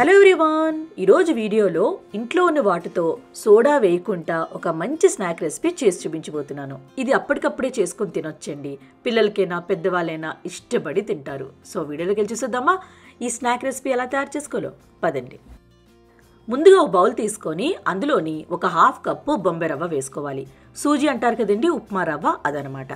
Hello everyone, ఈరోజు వీడియోలో ఇంట్లో ఉన్న వాటితో సోడా వేయకుండా ఒక మంచి స్నాక్ రెసిపీ చేసి చూపించబోతున్నాను. ఇది అప్పటికప్పుడే చేసుకుని తినొచ్చండి. పిల్లలకైనా పెద్దవాళ్ళైనా ఇష్టపడి తింటారు. సో వీడియోలోకి వెళ్ళి చూసేద్దామా ఈ స్నాక్ రెసిపీ ఎలా తయారు చేసుకోవాలో. పదండి. ముందుగా ఒక బౌల్ తీసుకొని అందులోని ఒక హాఫ్ కప్పు బొంబాయి రవ్వ వేసుకోవాలి. సూజీ అంటారు కదండి, ఉప్మా రవ్వ, అదనమాట.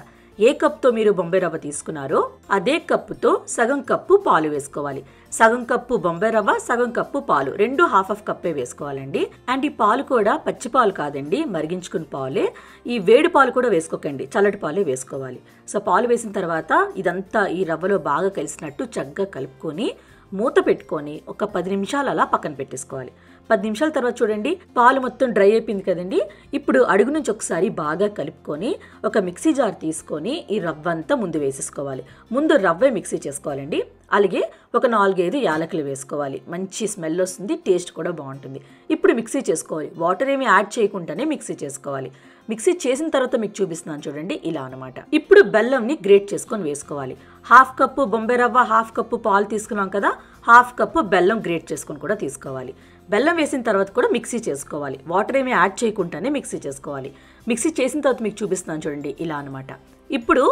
ఏ కప్తో మీరు బొంబాయి రవ్వ తీసుకున్నారో అదే కప్పుతో సగం కప్పు పాలు వేసుకోవాలి. సగం కప్పు బొంబాయి రవ్వ, సగం కప్పు పాలు, రెండు హాఫ్ కప్పే వేసుకోవాలండి. అండ్ ఈ పాలు కూడా పచ్చి పాలు కాదండి, మరిగించుకున్న పాలే. ఈ వేడి పాలు కూడా వేసుకోకండి, చల్లటి పాలే వేసుకోవాలి. సో పాలు వేసిన తర్వాత ఇదంతా ఈ రవ్వలో బాగా కలిసినట్టు చక్కగా కలుపుకొని మూత పెట్టుకొని ఒక 10 నిమిషాలు అలా పక్కన పెట్టేసుకోవాలి. 10 నిమిషాల తర్వాత చూడండి, పాలు మొత్తం డ్రై అయిపోయింది కదండి. ఇప్పుడు అడుగు నుంచి ఒకసారి బాగా కలుపుకొని ఒక మిక్సీ జార్ తీసుకొని ఈ రవ్వ అంతా ముందు వేసేసుకోవాలి. ముందు రవ్వే మిక్సీ చేసుకోవాలండి. అలాగే ఒక 4-5 యాలకులు వేసుకోవాలి. మంచి స్మెల్ వస్తుంది, టేస్ట్ కూడా బాగుంటుంది. ఇప్పుడు మిక్సీ చేసుకోవాలి. వాటర్ ఏమి యాడ్ చేయకుండానే మిక్సీ చేసుకోవాలి. మిక్సీ చేసిన తర్వాత మీకు చూపిస్తున్నాను చూడండి, ఇలా అనమాట. ఇప్పుడు బెల్లంని గ్రేట్ చేసుకొని వేసుకోవాలి. హాఫ్ కప్పు బొంబాయి రవ్వ, హాఫ్ కప్పు పాలు తీసుకున్నాం కదా, హాఫ్ కప్పు బెల్లం గ్రేట్ చేసుకొని కూడా తీసుకోవాలి. బెల్లం వేసిన తర్వాత కూడా మిక్సీ చేసుకోవాలి. వాటర్ ఏమి యాడ్ చేయకుండానే మిక్సీ చేసుకోవాలి. మిక్సీ చేసిన తర్వాత మీకు చూపిస్తున్నాను చూడండి, ఇలా అనమాట. ఇప్పుడు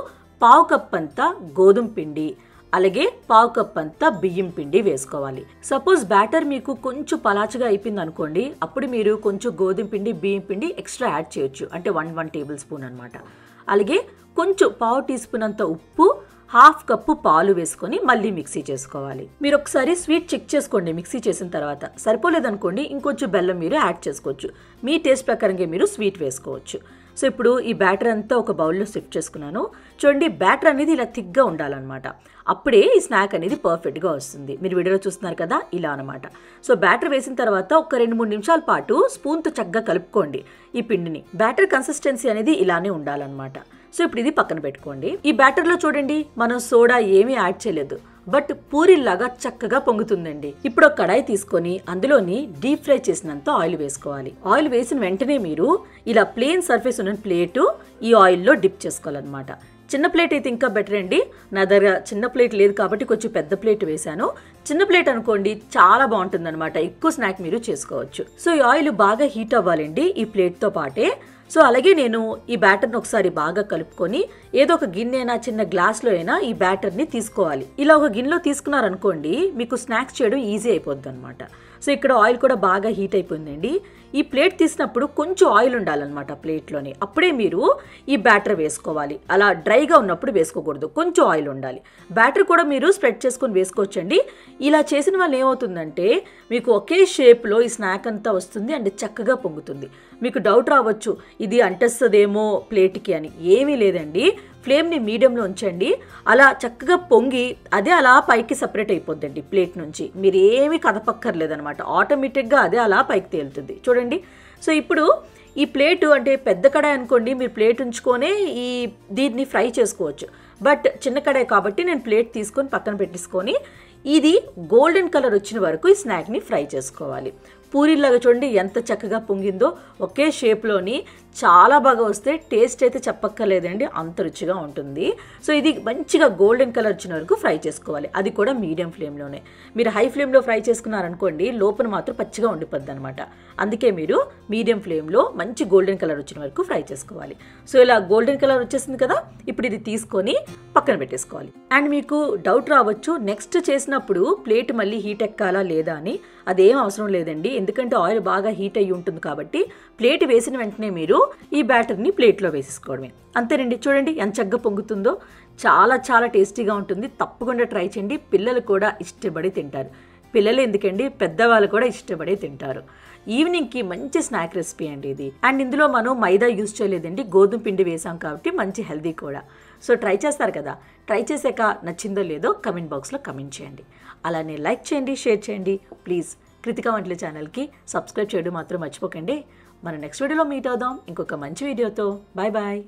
పావు కప్ అంతా గోధుమ పిండి, అలాగే పావు కప్ అంతా బియ్యం పిండి వేసుకోవాలి. సపోజ్ బ్యాటర్ మీకు కొంచెం పలాచగా అయిపోయింది అనుకోండి, అప్పుడు మీరు కొంచెం గోధుమ పిండి, బియ్యం పిండి ఎక్స్ట్రా యాడ్ చేయొచ్చు, అంటే 1 టేబుల్ స్పూన్ అనమాట. అలాగే కొంచెం పావు టీ స్పూన్ అంత ఉప్పు, హాఫ్ కప్పు పాలు వేసుకొని మళ్ళీ మిక్సీ చేసుకోవాలి. మీరు ఒకసారి స్వీట్ చెక్ చేసుకోండి. మిక్సీ చేసిన తర్వాత సరిపోలేదనుకోండి, ఇంకొంచెం బెల్లం మీరు యాడ్ చేసుకోవచ్చు. మీ టేస్ట్ ప్రకారంగా మీరు స్వీట్ వేసుకోవచ్చు. సో ఇప్పుడు ఈ బ్యాటర్ అంతా ఒక బౌల్లో షిఫ్ట్ చేసుకున్నాను. చూడండి, బ్యాటర్ అనేది ఇలా థిక్గా ఉండాలన్నమాట. అప్పుడే ఈ స్నాక్ అనేది పర్ఫెక్ట్గా వస్తుంది. మీరు వీడియోలో చూస్తున్నారు కదా, ఇలా అనమాట. సో బ్యాటర్ వేసిన తర్వాత ఒక 2-3 నిమిషాల పాటు స్పూన్తో చక్కగా కలుపుకోండి ఈ పిండిని. బ్యాటర్ కన్సిస్టెన్సీ అనేది ఇలానే ఉండాలన్నమాట. సో ఇప్పుడు ఇది పక్కన పెట్టుకోండి. ఈ బ్యాటర్లో చూడండి, మనం సోడా ఏమీ యాడ్ చేయలేదు, బట్ పూరిల్లాగా చక్కగా పొంగుతుందండి. ఇప్పుడు ఒక కడాయి తీసుకొని అందులోని డీప్ ఫ్రై చేసినంత ఆయిల్ వేసుకోవాలి. ఆయిల్ వేసిన వెంటనే మీరు ఇలా ప్లేన్ సర్ఫేస్ ఉన్న ప్లేటు ఈ ఆయిల్లో డిప్ చేసుకోవాలన్నమాట. చిన్న ప్లేట్ అయితే ఇంకా బెటర్ అండి. నా దగ్గర చిన్న ప్లేట్ లేదు కాబట్టి కొంచెం పెద్ద ప్లేట్ వేసాను. చిన్న ప్లేట్ అనుకోండి, చాలా బాగుంటుంది అనమాట. ఎక్కువ స్నాక్ మీరు చేసుకోవచ్చు. సో ఈ ఆయిల్ బాగా హీట్ అవ్వాలండి ఈ ప్లేట్తో పాటే. సో అలాగే నేను ఈ బ్యాటర్ని ఒకసారి బాగా కలుపుకొని ఏదో ఒక గిన్నె అయినా చిన్న గ్లాస్లో అయినా ఈ బ్యాటర్ని తీసుకోవాలి. ఇలా ఒక గిన్నెలో తీసుకున్నారనుకోండి, మీకు స్నాక్స్ చేయడం ఈజీ అయిపోద్ది అనమాట. సో ఇక్కడ ఆయిల్ కూడా బాగా హీట్ అయిపోయిందండి. ఈ ప్లేట్ తీసినప్పుడు కొంచెం ఆయిల్ ఉండాలన్నమాట ప్లేట్లోని. అప్పుడే మీరు ఈ బ్యాటర్ వేసుకోవాలి. అలా డ్రైగా ఉన్నప్పుడు వేసుకోకూడదు, కొంచెం ఆయిల్ ఉండాలి. బ్యాటర్ కూడా మీరు స్ప్రెడ్ చేసుకొని వేసుకోవచ్చండి. ఇలా చేసిన వాళ్ళు ఏమవుతుందంటే మీకు ఒకే షేప్లో ఈ స్నాక్ అంతా వస్తుంది అండ్ చక్కగా పొంగుతుంది. మీకు డౌట్ రావచ్చు, ఇది అంటేస్తుందేమో ప్లేట్కి అని. ఏమీ లేదండి, ఫ్లేమ్ని మీడియంలో ఉంచండి. అలా చక్కగా పొంగి అదే అలా పైకి సపరేట్ అయిపోద్దండి ప్లేట్ నుంచి. మీరు ఏమీ కదపక్కర్లేదనమాట, ఆటోమేటిక్గా అదే అలా పైకి తేలుతుంది. చూడండి. సో ఇప్పుడు ఈ ప్లేటు అంటే పెద్ద కడాయి అనుకోండి, మీరు ప్లేట్ ఉంచుకొనే దీన్ని ఫ్రై చేసుకోవచ్చు. బట్ చిన్న కడాయి కాబట్టి నేను ప్లేట్ తీసుకొని పక్కన పెట్టేసుకొని ఇది గోల్డెన్ కలర్ వచ్చిన వరకు ఈ స్నాక్ని ఫ్రై చేసుకోవాలి. పూరీలాగా చూడండి ఎంత చక్కగా పొంగిందో. ఒకే షేప్లోని చాలా బాగా వస్తే టేస్ట్ అయితే చెప్పక్కర్లేదండి, అంత రుచిగా ఉంటుంది. సో ఇది మంచిగా గోల్డెన్ కలర్ వచ్చిన వరకు ఫ్రై చేసుకోవాలి. అది కూడా మీడియం ఫ్లేమ్లోనే. మీరు హై ఫ్లేమ్లో ఫ్రై చేసుకున్నారనుకోండి, లోపల మాత్రం పచ్చిగా ఉండిపోద్ది అనమాట. అందుకే మీరు మీడియం ఫ్లేమ్లో మంచి గోల్డెన్ కలర్ వచ్చిన వరకు ఫ్రై చేసుకోవాలి. సో ఇలా గోల్డెన్ కలర్ వచ్చేసింది కదా, ఇప్పుడు ఇది తీసుకొని పక్కన పెట్టేసుకోవాలి. అండ్ మీకు డౌట్ రావచ్చు, నెక్స్ట్ చేసినప్పుడు ప్లేట్ మళ్ళీ హీట్ ఎక్కాలా లేదా అని. అదేం అవసరం లేదండి, ఎందుకంటే ఆయిల్ బాగా హీట్ అయ్యి ఉంటుంది కాబట్టి ప్లేట్ వేసిన వెంటనే మీరు ఈ బ్యాటర్ని ప్లేట్లో వేసేసుకోవడమే. అంతేనండి. చూడండి ఎంత చక్కగా పొంగుతుందో. చాలా చాలా టేస్టీగా ఉంటుంది. తప్పకుండా ట్రై చేయండి. పిల్లలు కూడా ఇష్టపడి తింటారు. పిల్లలు ఎందుకండి, పెద్దవాళ్ళు కూడా ఇష్టపడి తింటారు. ఈవినింగ్కి మంచి స్నాక్ రెసిపీ అండి ఇది. అండ్ ఇందులో మనం మైదా యూజ్ చేయలేదండి, గోధుమ పిండి వేసాం కాబట్టి మంచి హెల్దీ కూడా. సో ట్రై చేస్తారు కదా, ట్రై చేసాక నచ్చిందో లేదో కమెంట్ బాక్స్లో కమెంట్ చేయండి. అలానే లైక్ చేయండి, షేర్ చేయండి. ప్లీజ్ కృతికా వంటల ఛానల్కి సబ్స్క్రైబ్ చేయడం మాత్రం మర్చిపోకండి. మనం నెక్స్ట్ వీడియోలో మీట్ అవుదాం ఇంకొక మంచి వీడియోతో. Bye bye.